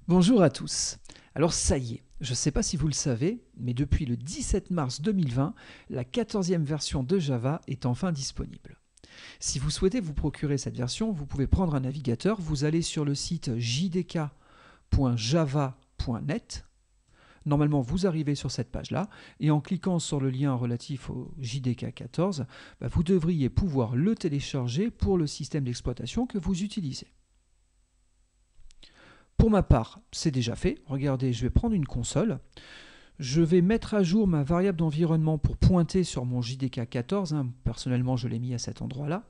Bonjour à tous. Alors ça y est, je ne sais pas si vous le savez, mais depuis le 17 mars 2020, la 14e version de Java est enfin disponible. Si vous souhaitez vous procurer cette version, vous pouvez prendre un navigateur, vous allez sur le site jdk.java.net. Normalement, vous arrivez sur cette page-là, et en cliquant sur le lien relatif au JDK 14, vous devriez pouvoir le télécharger pour le système d'exploitation que vous utilisez. Pour ma part, c'est déjà fait. Regardez, je vais prendre une console. Je vais mettre à jour ma variable d'environnement pour pointer sur mon JDK 14. Personnellement, je l'ai mis à cet endroit-là.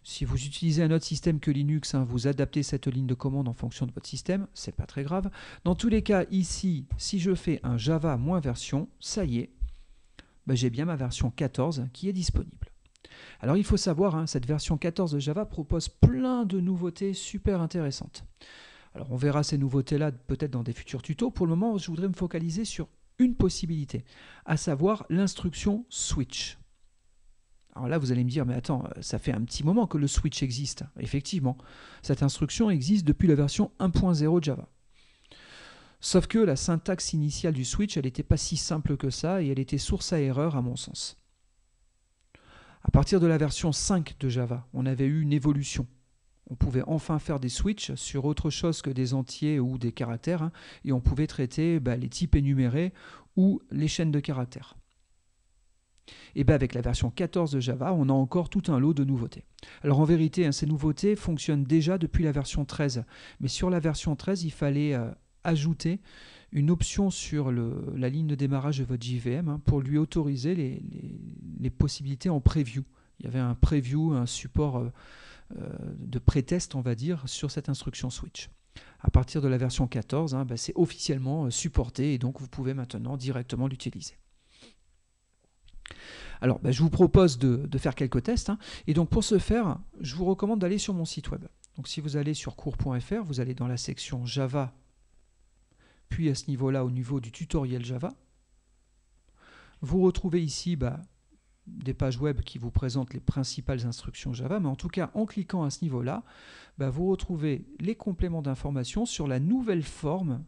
Si vous utilisez un autre système que Linux, vous adaptez cette ligne de commande en fonction de votre système. C'est pas très grave. Dans tous les cas, ici, si je fais un Java moins version, ça y est, j'ai bien ma version 14 qui est disponible. Alors il faut savoir, cette version 14 de Java propose plein de nouveautés super intéressantes. Alors on verra ces nouveautés-là peut-être dans des futurs tutos. Pour le moment, je voudrais me focaliser sur une possibilité, à savoir l'instruction switch. Alors là, vous allez me dire, mais attends, ça fait un petit moment que le switch existe. Effectivement, cette instruction existe depuis la version 1.0 de Java. Sauf que la syntaxe initiale du switch, elle n'était pas si simple que ça et elle était source à erreur à mon sens. À partir de la version 5 de Java, on avait eu une évolution. On pouvait enfin faire des switches sur autre chose que des entiers ou des caractères, et on pouvait traiter les types énumérés ou les chaînes de caractères. Et avec la version 14 de Java, on a encore tout un lot de nouveautés. Alors en vérité, ces nouveautés fonctionnent déjà depuis la version 13, mais sur la version 13, il fallait ajouter une option sur la ligne de démarrage de votre JVM pour lui autoriser les possibilités en preview. Il y avait un preview, un support de pré-test, on va dire, sur cette instruction switch. À partir de la version 14, c'est officiellement supporté et donc vous pouvez maintenant directement l'utiliser. Alors, je vous propose de faire quelques tests. Et donc, pour ce faire, je vous recommande d'aller sur mon site web. Donc, si vous allez sur cours.fr, vous allez dans la section Java, puis à ce niveau-là, au niveau du tutoriel Java. Vous retrouvez ici des pages web qui vous présentent les principales instructions Java, mais en tout cas, en cliquant à ce niveau-là, vous retrouvez les compléments d'informations sur la nouvelle forme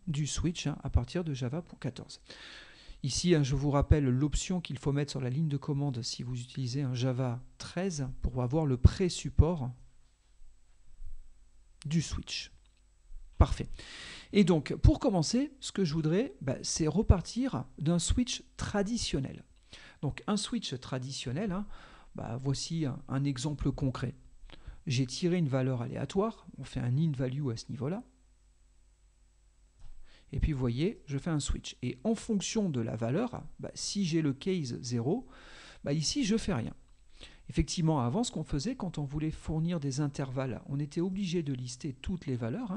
du switch à partir de Java 14. Ici, je vous rappelle l'option qu'il faut mettre sur la ligne de commande si vous utilisez un Java 13 pour avoir le pré-support du switch. Parfait. Et donc, pour commencer, ce que je voudrais, c'est repartir d'un switch traditionnel. Donc, un switch traditionnel, voici un exemple concret. J'ai tiré une valeur aléatoire, on fait un in-value à ce niveau-là. Et puis, vous voyez, je fais un switch. Et en fonction de la valeur, si j'ai le case 0, ici, je ne fais rien. Effectivement, avant, ce qu'on faisait, quand on voulait fournir des intervalles, on était obligé de lister toutes les valeurs.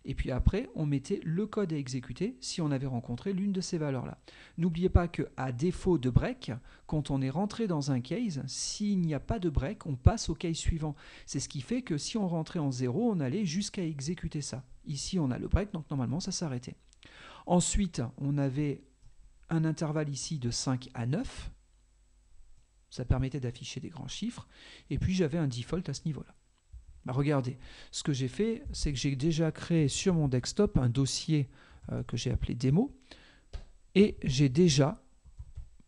Et puis après, on mettait le code à exécuter si on avait rencontré l'une de ces valeurs-là. N'oubliez pas qu'à défaut de break, quand on est rentré dans un case, s'il n'y a pas de break, on passe au case suivant. C'est ce qui fait que si on rentrait en 0, on allait jusqu'à exécuter ça. Ici, on a le break, donc normalement, ça s'arrêtait. Ensuite, on avait un intervalle ici de 5 à 9. Ça permettait d'afficher des grands chiffres. Et puis, j'avais un default à ce niveau-là. Regardez, ce que j'ai fait, c'est que j'ai déjà créé sur mon desktop un dossier que j'ai appelé démo et j'ai déjà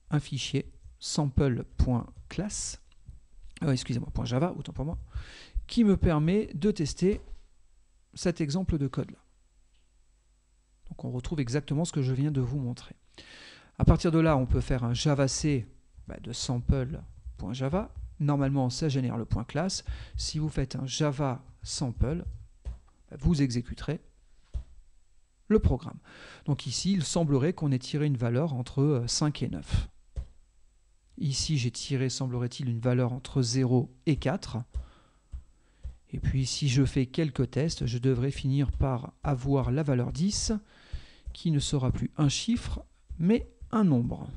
un fichier sample.class, excusez-moi, .java, autant pour moi, qui me permet de tester cet exemple de code-là. Donc on retrouve exactement ce que je viens de vous montrer. À partir de là, on peut faire un javac de sample.java. Normalement, ça génère le point class. Si vous faites un Java sample, vous exécuterez le programme. Donc ici, il semblerait qu'on ait tiré une valeur entre 5 et 9. Ici, j'ai tiré, semblerait-il, une valeur entre 0 et 4. Et puis, si je fais quelques tests, je devrais finir par avoir la valeur 10, qui ne sera plus un chiffre, mais un nombre.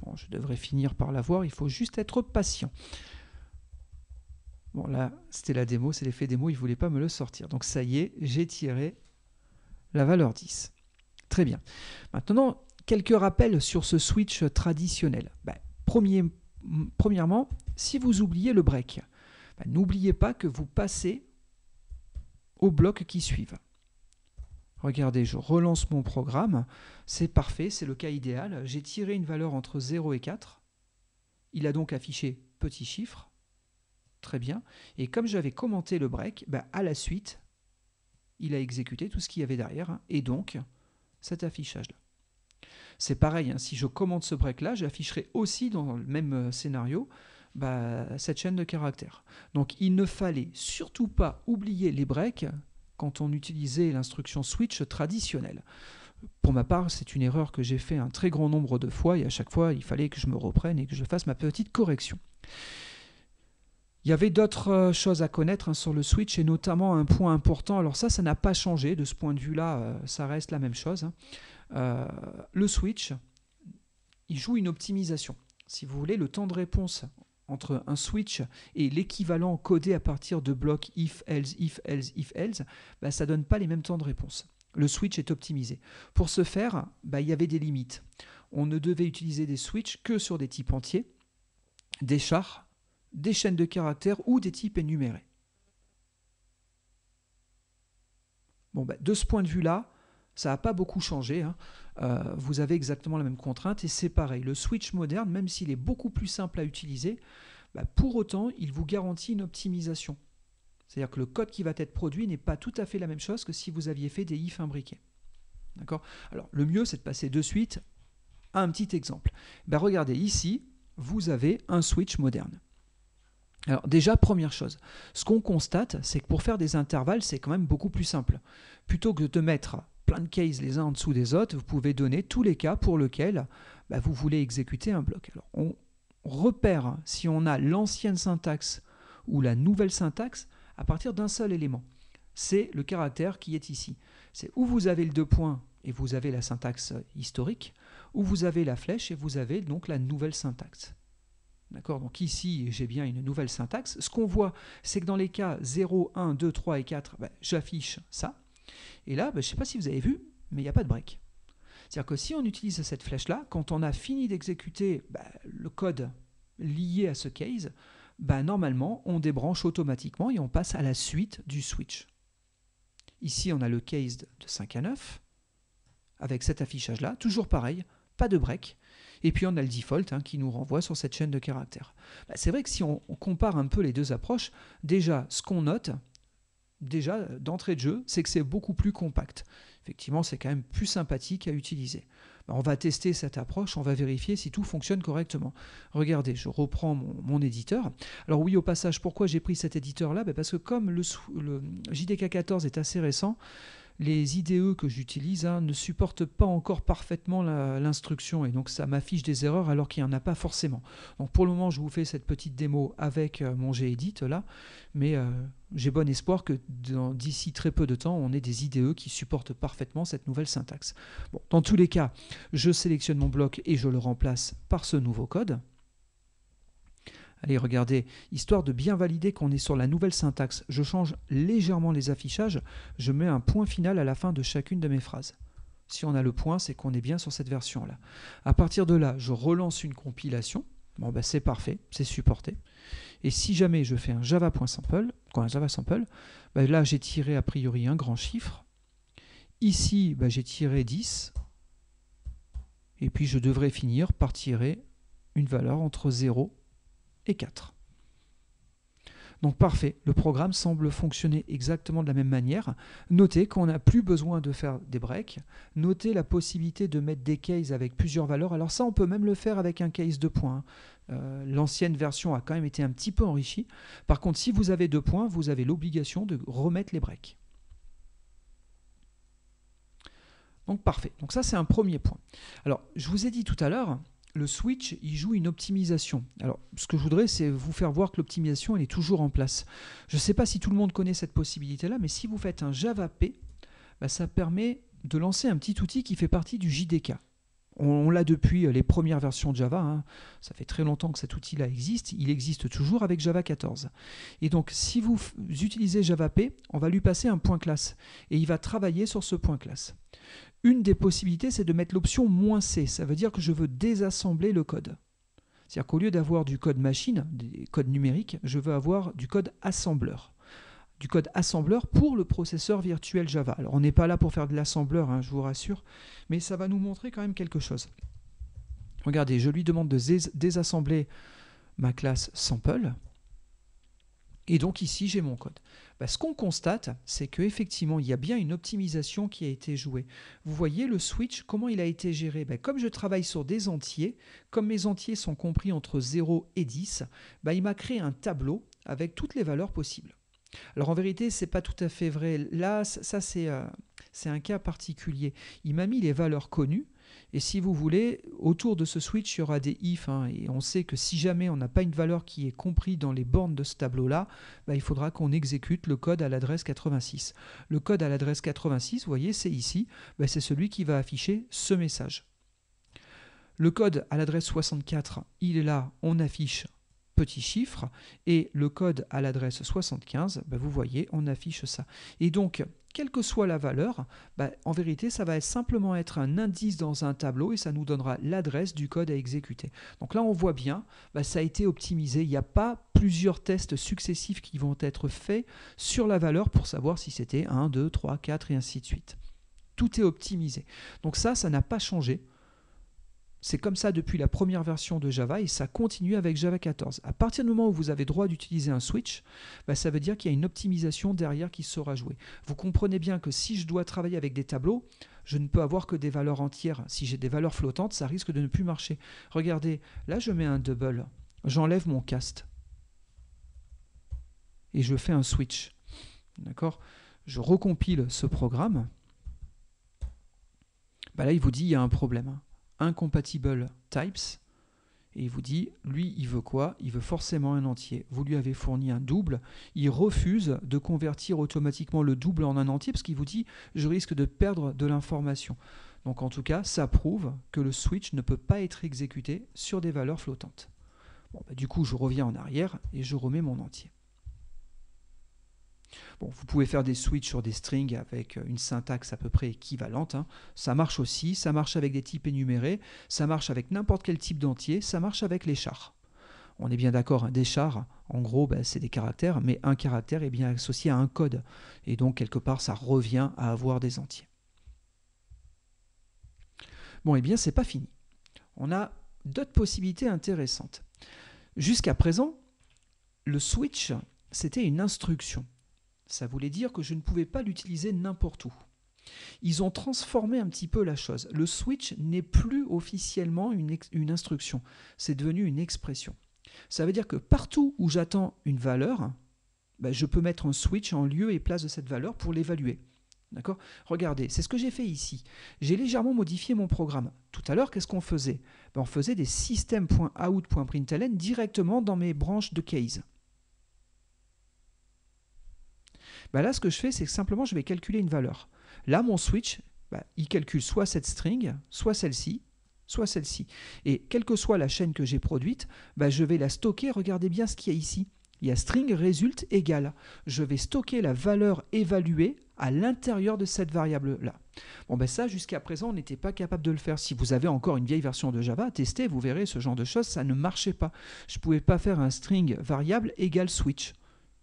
Bon, je devrais finir par l'avoir, il faut juste être patient. Bon, là, c'était la démo, c'est l'effet démo, il ne voulait pas me le sortir. Donc ça y est, j'ai tiré la valeur 10. Très bien. Maintenant, quelques rappels sur ce switch traditionnel. Premièrement, si vous oubliez le break, n'oubliez pas que vous passez aux blocs qui suivent. Regardez, je relance mon programme, c'est parfait, c'est le cas idéal. J'ai tiré une valeur entre 0 et 4. Il a donc affiché petit chiffre. Très bien. Et comme j'avais commenté le break, à la suite, il a exécuté tout ce qu'il y avait derrière, et donc cet affichage-là. C'est pareil, si je commente ce break-là, j'afficherai aussi dans le même scénario cette chaîne de caractères. Donc il ne fallait surtout pas oublier les breaks quand on utilisait l'instruction switch traditionnelle. Pour ma part, c'est une erreur que j'ai fait un très grand nombre de fois, et à chaque fois, il fallait que je me reprenne et que je fasse ma petite correction. Il y avait d'autres choses à connaître sur le switch, et notamment un point important. Alors ça n'a pas changé, de ce point de vue-là, ça reste la même chose. Le switch, il joue une optimisation. Si vous voulez, le temps de réponse entre un switch et l'équivalent codé à partir de blocs if, else, if, else, if, else, ça ne donne pas les mêmes temps de réponse. Le switch est optimisé. Pour ce faire, il y avait des limites. On ne devait utiliser des switches que sur des types entiers, des chars, des chaînes de caractères ou des types énumérés. Bon, de ce point de vue-là, ça n'a pas beaucoup changé. Vous avez exactement la même contrainte et c'est pareil. Le switch moderne, même s'il est beaucoup plus simple à utiliser, pour autant, il vous garantit une optimisation. C'est-à-dire que le code qui va être produit n'est pas tout à fait la même chose que si vous aviez fait des if imbriqués. D'accord ? Alors, le mieux, c'est de passer de suite à un petit exemple. Regardez, ici, vous avez un switch moderne. Alors déjà, première chose, ce qu'on constate, c'est que pour faire des intervalles, c'est quand même beaucoup plus simple. Plutôt que de mettre plein de cases les uns en dessous des autres, vous pouvez donner tous les cas pour lesquels vous voulez exécuter un bloc. Alors, on repère si on a l'ancienne syntaxe ou la nouvelle syntaxe à partir d'un seul élément. C'est le caractère qui est ici. C'est où vous avez le 2 points et vous avez la syntaxe historique, où vous avez la flèche et vous avez donc la nouvelle syntaxe. D'accord ? Donc ici, j'ai bien une nouvelle syntaxe. Ce qu'on voit, c'est que dans les cas 0, 1, 2, 3 et 4, j'affiche ça. Et là, je ne sais pas si vous avez vu, mais il n'y a pas de break. C'est-à-dire que si on utilise cette flèche-là, quand on a fini d'exécuter le code lié à ce case, normalement, on débranche automatiquement et on passe à la suite du switch. Ici, on a le case de 5 à 9, avec cet affichage-là, toujours pareil, pas de break. Et puis on a le default qui nous renvoie sur cette chaîne de caractères. C'est vrai que si on compare un peu les deux approches, déjà ce qu'on note, déjà d'entrée de jeu, c'est que c'est beaucoup plus compact. Effectivement, c'est quand même plus sympathique à utiliser. On va tester cette approche, on va vérifier si tout fonctionne correctement. Regardez, je reprends mon éditeur. Alors oui, au passage, pourquoi j'ai pris cet éditeur-là ? Parce que comme le JDK 14 est assez récent, les IDE que j'utilise ne supportent pas encore parfaitement l'instruction et donc ça m'affiche des erreurs alors qu'il n'y en a pas forcément. Donc pour le moment, je vous fais cette petite démo avec mon gedit là, mais j'ai bon espoir que d'ici très peu de temps, on ait des IDE qui supportent parfaitement cette nouvelle syntaxe. Bon, dans tous les cas, je sélectionne mon bloc et je le remplace par ce nouveau code. Allez, regardez, histoire de bien valider qu'on est sur la nouvelle syntaxe, je change légèrement les affichages, je mets un point final à la fin de chacune de mes phrases. Si on a le point, c'est qu'on est bien sur cette version-là. À partir de là, je relance une compilation. Bon, c'est parfait, c'est supporté. Et si jamais je fais un java.sample, là j'ai tiré a priori un grand chiffre. Ici, j'ai tiré 10. Et puis je devrais finir par tirer une valeur entre 0 et 4. Donc parfait, le programme semble fonctionner exactement de la même manière. Notez qu'on n'a plus besoin de faire des breaks. Notez la possibilité de mettre des cases avec plusieurs valeurs. Alors ça, on peut même le faire avec un case 2 points. L'ancienne version a quand même été un petit peu enrichie. Par contre, si vous avez 2 points, vous avez l'obligation de remettre les breaks. Donc parfait. Donc ça, c'est un premier point. Alors, je vous ai dit tout à l'heure, le switch, il joue une optimisation. Alors, ce que je voudrais, c'est vous faire voir que l'optimisation, elle est toujours en place. Je ne sais pas si tout le monde connaît cette possibilité-là, mais si vous faites un Java P, ça permet de lancer un petit outil qui fait partie du JDK. On l'a depuis les premières versions de Java. Ça fait très longtemps que cet outil-là existe. Il existe toujours avec Java 14. Et donc, si vous utilisez Java P, on va lui passer un point classe. Et il va travailler sur ce point classe. Une des possibilités, c'est de mettre l'option "-c". Ça veut dire que je veux désassembler le code. C'est-à-dire qu'au lieu d'avoir du code machine, des codes numériques, je veux avoir du code assembleur. du code assembleur pour le processeur virtuel Java. Alors on n'est pas là pour faire de l'assembleur, hein, je vous rassure, mais ça va nous montrer quand même quelque chose. Regardez, je lui demande de désassembler ma classe sample. Et donc ici, j'ai mon code. Ce qu'on constate, c'est qu'effectivement, il y a bien une optimisation qui a été jouée. Vous voyez le switch, comment il a été géré? Comme je travaille sur des entiers, comme mes entiers sont compris entre 0 et 10, il m'a créé un tableau avec toutes les valeurs possibles. Alors en vérité, ce n'est pas tout à fait vrai. Là, ça c'est un cas particulier. Il m'a mis les valeurs connues. Et si vous voulez, autour de ce switch, il y aura des if, hein, et on sait que si jamais on n'a pas une valeur qui est comprise dans les bornes de ce tableau-là, il faudra qu'on exécute le code à l'adresse 86. Le code à l'adresse 86, vous voyez, c'est ici, c'est celui qui va afficher ce message. Le code à l'adresse 64, il est là, on affiche petit chiffre, et le code à l'adresse 75, vous voyez, on affiche ça. Et donc, quelle que soit la valeur, en vérité, ça va simplement être un indice dans un tableau et ça nous donnera l'adresse du code à exécuter. Donc là, on voit bien, ça a été optimisé. Il n'y a pas plusieurs tests successifs qui vont être faits sur la valeur pour savoir si c'était 1, 2, 3, 4 et ainsi de suite. Tout est optimisé. Donc ça n'a pas changé. C'est comme ça depuis la première version de Java et ça continue avec Java 14. À partir du moment où vous avez droit d'utiliser un switch, ça veut dire qu'il y a une optimisation derrière qui sera jouée. Vous comprenez bien que si je dois travailler avec des tableaux, je ne peux avoir que des valeurs entières. Si j'ai des valeurs flottantes, ça risque de ne plus marcher. Regardez, là je mets un double, j'enlève mon cast et je fais un switch. D'accord ? Je recompile ce programme. Là, il vous dit qu'il y a un problème. Incompatible types, et il vous dit, lui, il veut quoi? Il veut forcément un entier. Vous lui avez fourni un double, il refuse de convertir automatiquement le double en un entier, parce qu'il vous dit, je risque de perdre de l'information. Donc en tout cas, ça prouve que le switch ne peut pas être exécuté sur des valeurs flottantes. Du coup, je reviens en arrière, et je remets mon entier. Vous pouvez faire des switches sur des strings avec une syntaxe à peu près équivalente. Hein. Ça marche aussi, ça marche avec des types énumérés, ça marche avec n'importe quel type d'entier, ça marche avec les chars. On est bien d'accord, hein, des chars, en gros, c'est des caractères, mais un caractère est bien associé à un code. Et donc, quelque part, ça revient à avoir des entiers. Bon, bien, c'est pas fini. On a d'autres possibilités intéressantes. Jusqu'à présent, le switch, c'était une instruction. Ça voulait dire que je ne pouvais pas l'utiliser n'importe où. Ils ont transformé un petit peu la chose. Le switch n'est plus officiellement une instruction. C'est devenu une expression. Ça veut dire que partout où j'attends une valeur, je peux mettre un switch en lieu et place de cette valeur pour l'évaluer. D'accord ? Regardez, c'est ce que j'ai fait ici. J'ai légèrement modifié mon programme. Tout à l'heure, qu'est-ce qu'on faisait ? On faisait des system.out.println directement dans mes branches de case. Là, ce que je fais, c'est que simplement, je vais calculer une valeur. Là, mon switch, il calcule soit cette string, soit celle-ci, soit celle-ci. Et quelle que soit la chaîne que j'ai produite, je vais la stocker. Regardez bien ce qu'il y a ici. Il y a string résulte égale. Je vais stocker la valeur évaluée à l'intérieur de cette variable-là. Ça, jusqu'à présent, on n'était pas capable de le faire. Si vous avez encore une vieille version de Java, testez, vous verrez, ce genre de choses, ça ne marchait pas. Je ne pouvais pas faire un string variable égale switch.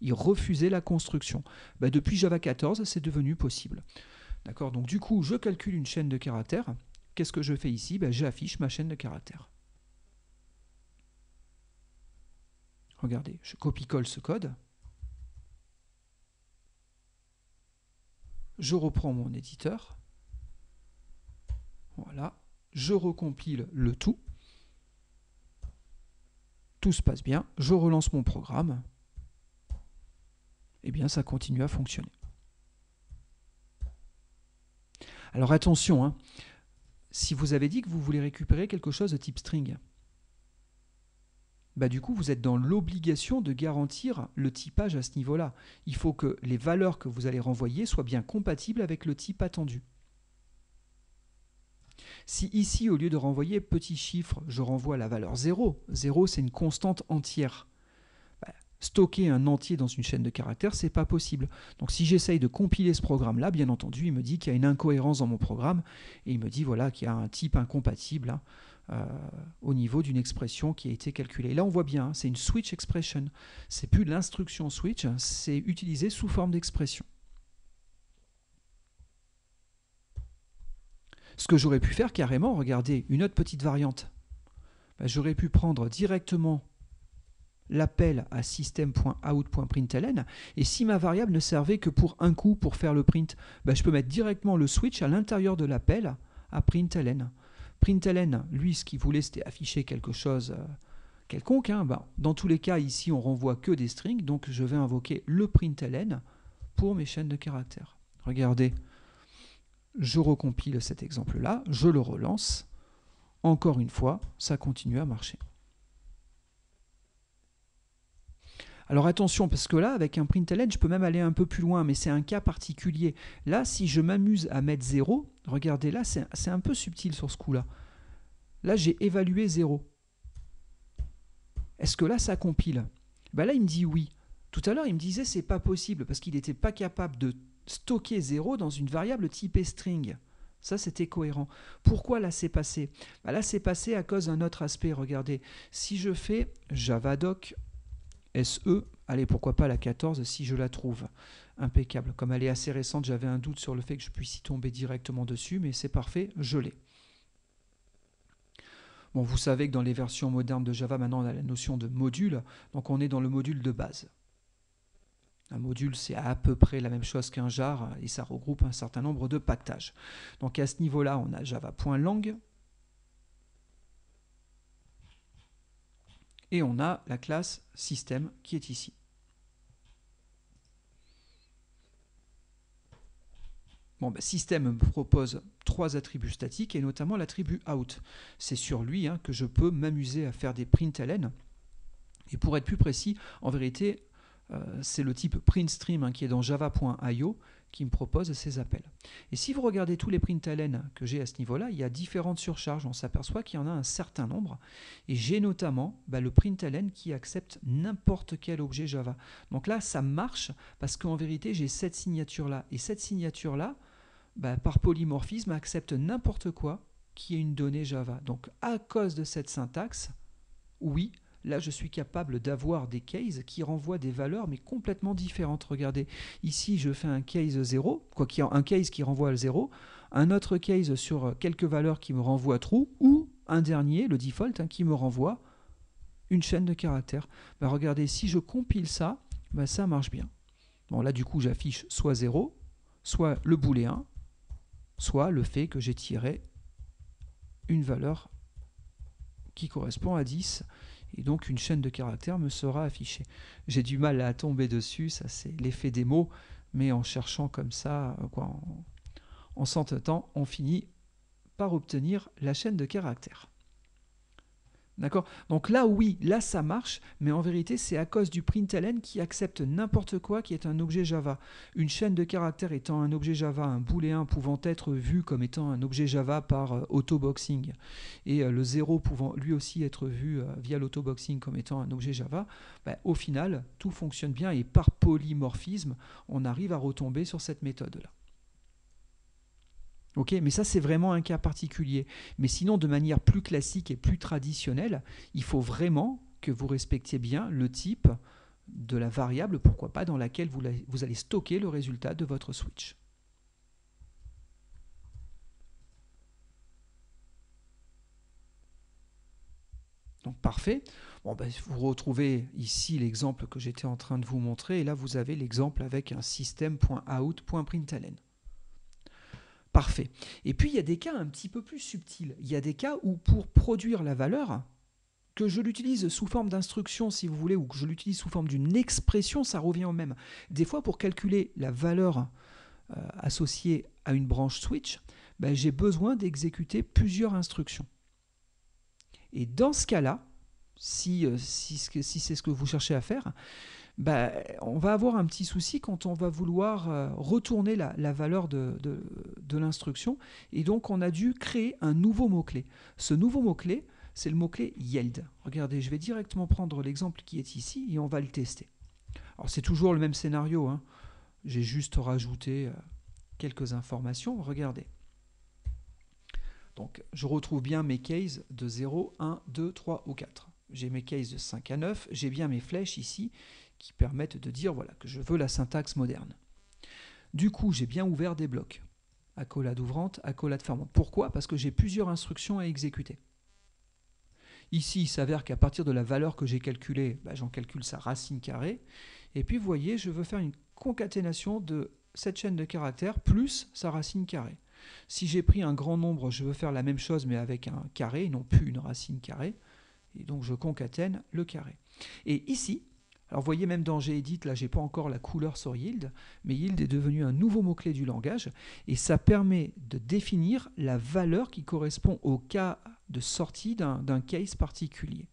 Il refusait la construction. Depuis Java 14, c'est devenu possible. D'accord ? Donc du coup, je calcule une chaîne de caractères. Qu'est-ce que je fais ici ? J'affiche ma chaîne de caractères. Regardez, je copie-colle ce code. Je reprends mon éditeur. Voilà. Je recompile le tout. Tout se passe bien. Je relance mon programme. Eh bien, ça continue à fonctionner. Alors attention, hein, si vous avez dit que vous voulez récupérer quelque chose de type string, du coup, vous êtes dans l'obligation de garantir le typage à ce niveau-là. Il faut que les valeurs que vous allez renvoyer soient bien compatibles avec le type attendu. Si ici, au lieu de renvoyer petit chiffre, je renvoie la valeur 0, 0 c'est une constante entière. Stocker un entier dans une chaîne de caractères, c'est pas possible. Donc si j'essaye de compiler ce programme-là, bien entendu, il me dit qu'il y a une incohérence dans mon programme et il me dit voilà qu'il y a un type incompatible. au niveau d'une expression qui a été calculée. Là, on voit bien, hein, c'est une switch expression. C'est plus de l'instruction switch, c'est utilisé sous forme d'expression. Ce que j'aurais pu faire carrément, regardez, une autre petite variante. J'aurais pu prendre directement l'appel à system.out.println, et si ma variable ne servait que pour un coup pour faire le print, je peux mettre directement le switch à l'intérieur de l'appel à println. Println, lui, ce qu'il voulait, c'était afficher quelque chose quelconque. Hein. Dans tous les cas, ici, on renvoie que des strings, donc je vais invoquer le println pour mes chaînes de caractères. Regardez, je recompile cet exemple-là, je le relance. Encore une fois, ça continue à marcher. Alors attention, parce que là, avec un println, je peux même aller un peu plus loin, mais c'est un cas particulier. Là, si je m'amuse à mettre 0, regardez là, c'est un peu subtil sur ce coup-là. Là, j'ai évalué 0. Est-ce que là, ça compile? Là, il me dit oui. Tout à l'heure, il me disait c'est pas possible, parce qu'il n'était pas capable de stocker 0 dans une variable typée string. Ça, c'était cohérent. Pourquoi là, c'est passé? Là, c'est passé à cause d'un autre aspect. Regardez, si je fais javadoc SE, allez, pourquoi pas la 14 si je la trouve. Impeccable. Comme elle est assez récente, j'avais un doute sur le fait que je puisse y tomber directement dessus, mais c'est parfait, je l'ai. Bon, vous savez que dans les versions modernes de Java, maintenant, on a la notion de module, donc on est dans le module de base. Un module, c'est à peu près la même chose qu'un jar, et ça regroupe un certain nombre de packages. Donc à ce niveau-là, on a java.lang, et on a la classe system qui est ici. Bon, system me propose 3 attributs statiques et notamment l'attribut out. C'est sur lui que je peux m'amuser à faire des println. Et pour être plus précis, en vérité, c'est le type printstream qui est dans java.io qui me propose ces appels. Et si vous regardez tous les println que j'ai à ce niveau-là, il y a différentes surcharges. On s'aperçoit qu'il y en a un certain nombre. Et j'ai notamment le println qui accepte n'importe quel objet Java. Donc là, ça marche parce qu'en vérité, j'ai cette signature-là. Et cette signature-là, par polymorphisme, accepte n'importe quoi qui est une donnée Java. Donc à cause de cette syntaxe, oui, là, je suis capable d'avoir des cases qui renvoient des valeurs, mais complètement différentes. Regardez, ici, je fais un case 0, un case qui renvoie à 0, un autre case sur quelques valeurs qui me renvoient true, ou un dernier, le default, qui me renvoie une chaîne de caractères. Regardez, si je compile ça, ça marche bien. Bon, là, du coup, j'affiche soit 0, soit le booléen, soit le fait que j'ai tiré une valeur qui correspond à 10, et donc une chaîne de caractères me sera affichée. J'ai du mal à tomber dessus, ça c'est l'effet des mots, mais en cherchant comme ça, en s'entêtant, on finit par obtenir la chaîne de caractères. D'accord? Donc là, oui, là ça marche, mais en vérité, c'est à cause du println qui accepte n'importe quoi qui est un objet Java. Une chaîne de caractères étant un objet Java, un booléen pouvant être vu comme étant un objet Java par autoboxing, et le 0 pouvant lui aussi être vu via l'autoboxing comme étant un objet Java, au final, tout fonctionne bien, et par polymorphisme, on arrive à retomber sur cette méthode-là. Ok, mais ça c'est vraiment un cas particulier. Mais sinon, de manière plus classique et plus traditionnelle, il faut vraiment que vous respectiez bien le type de la variable, pourquoi pas, dans laquelle vous allez stocker le résultat de votre switch. Donc parfait. Bon, vous retrouvez ici l'exemple que j'étais en train de vous montrer, et là vous avez l'exemple avec un system.out.println. Parfait. Et puis, il y a des cas un petit peu plus subtils. Il y a des cas où, pour produire la valeur, que je l'utilise sous forme d'instruction, si vous voulez, ou que je l'utilise sous forme d'une expression, ça revient au même. Des fois, pour calculer la valeur associée à une branche switch, j'ai besoin d'exécuter plusieurs instructions. Et dans ce cas-là, si c'est ce que vous cherchez à faire, on va avoir un petit souci quand on va vouloir retourner la valeur de l'instruction, et donc on a dû créer un nouveau mot-clé. Ce nouveau mot-clé, c'est le mot-clé yield. Regardez, je vais directement prendre l'exemple qui est ici et on va le tester. Alors c'est toujours le même scénario, j'ai juste rajouté quelques informations. Regardez. Donc je retrouve bien mes cases de 0, 1, 2, 3 ou 4. J'ai mes cases de 5 à 9, j'ai bien mes flèches ici qui permettent de dire voilà, que je veux la syntaxe moderne. Du coup, j'ai bien ouvert des blocs. Accolade ouvrante, accolade fermante. Pourquoi? Parce que j'ai plusieurs instructions à exécuter. Ici, il s'avère qu'à partir de la valeur que j'ai calculée, j'en calcule sa racine carrée. Et puis, vous voyez, je veux faire une concaténation de cette chaîne de caractères plus sa racine carrée. Si j'ai pris un grand nombre, je veux faire la même chose, mais avec un carré, et non plus une racine carrée. Et donc, je concatène le carré. Et ici, alors vous voyez, même dans Gedit, là, je n'ai pas encore la couleur sur yield, mais yield est devenu un nouveau mot-clé du langage, et ça permet de définir la valeur qui correspond au cas de sortie d'un case particulier.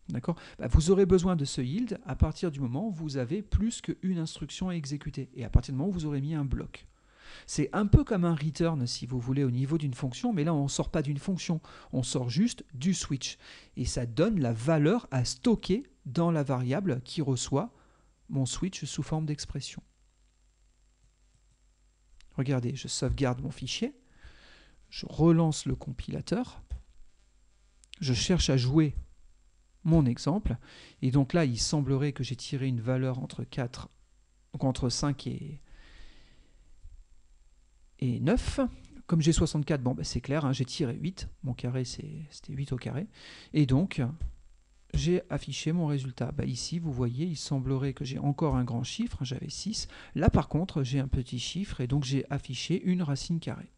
D'accord? Vous aurez besoin de ce yield à partir du moment où vous avez plus qu'une instruction à exécuter, et à partir du moment où vous aurez mis un bloc. C'est un peu comme un return, si vous voulez, au niveau d'une fonction, mais là, on ne sort pas d'une fonction, on sort juste du switch. Et ça donne la valeur à stocker dans la variable qui reçoit mon switch sous forme d'expression. Regardez, je sauvegarde mon fichier, je relance le compilateur, je cherche à jouer mon exemple, et donc là, il semblerait que j'ai tiré une valeur entre 4, donc entre 5 et 9. Comme j'ai 64, c'est clair, hein, j'ai tiré 8. Mon carré, c'était 8 au carré. Et donc, j'ai affiché mon résultat. Ici, vous voyez, il semblerait que j'ai encore un grand chiffre. J'avais 6. Là, par contre, j'ai un petit chiffre et donc j'ai affiché une racine carrée.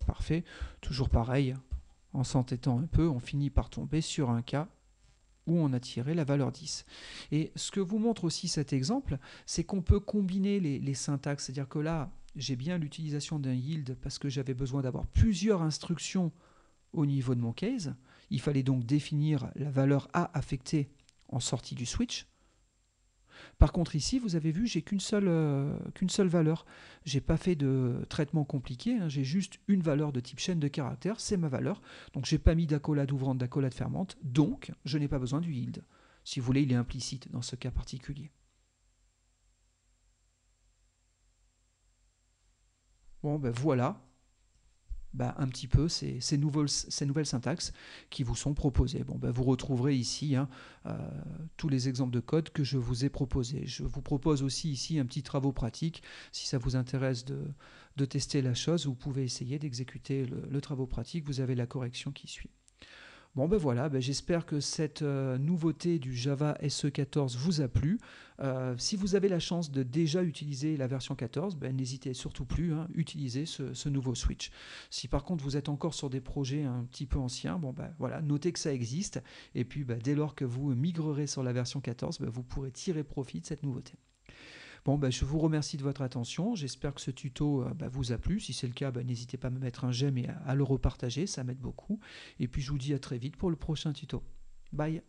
Parfait. Toujours pareil, en s'entêtant un peu, on finit par tomber sur un cas où on a tiré la valeur 10. Et ce que vous montre aussi cet exemple, c'est qu'on peut combiner les syntaxes. C'est-à-dire que là, j'ai bien l'utilisation d'un yield parce que j'avais besoin d'avoir plusieurs instructions au niveau de mon case. Il fallait donc définir la valeur A affectée en sortie du switch. Par contre ici, vous avez vu, j'ai qu'une seule valeur. Je n'ai pas fait de traitement compliqué, hein, j'ai juste une valeur de type chaîne de caractères, c'est ma valeur. Donc je n'ai pas mis d'accolade ouvrante, d'accolade fermante, donc je n'ai pas besoin du yield. Si vous voulez, il est implicite dans ce cas particulier. Bon, voilà. Un petit peu ces nouvelles syntaxes qui vous sont proposées. Vous retrouverez ici tous les exemples de code que je vous ai proposés. Je vous propose aussi ici un petit travaux pratique. Si ça vous intéresse de tester la chose, vous pouvez essayer d'exécuter le travaux pratique. Vous avez la correction qui suit. Voilà, j'espère que cette nouveauté du Java SE14 vous a plu. Si vous avez la chance de déjà utiliser la version 14, n'hésitez surtout plus à utiliser ce nouveau switch. Si par contre vous êtes encore sur des projets un petit peu anciens, voilà, notez que ça existe. Et puis dès lors que vous migrerez sur la version 14, vous pourrez tirer profit de cette nouveauté. Je vous remercie de votre attention. J'espère que ce tuto vous a plu. Si c'est le cas, n'hésitez pas à me mettre un j'aime et à le repartager. Ça m'aide beaucoup. Et puis, je vous dis à très vite pour le prochain tuto. Bye!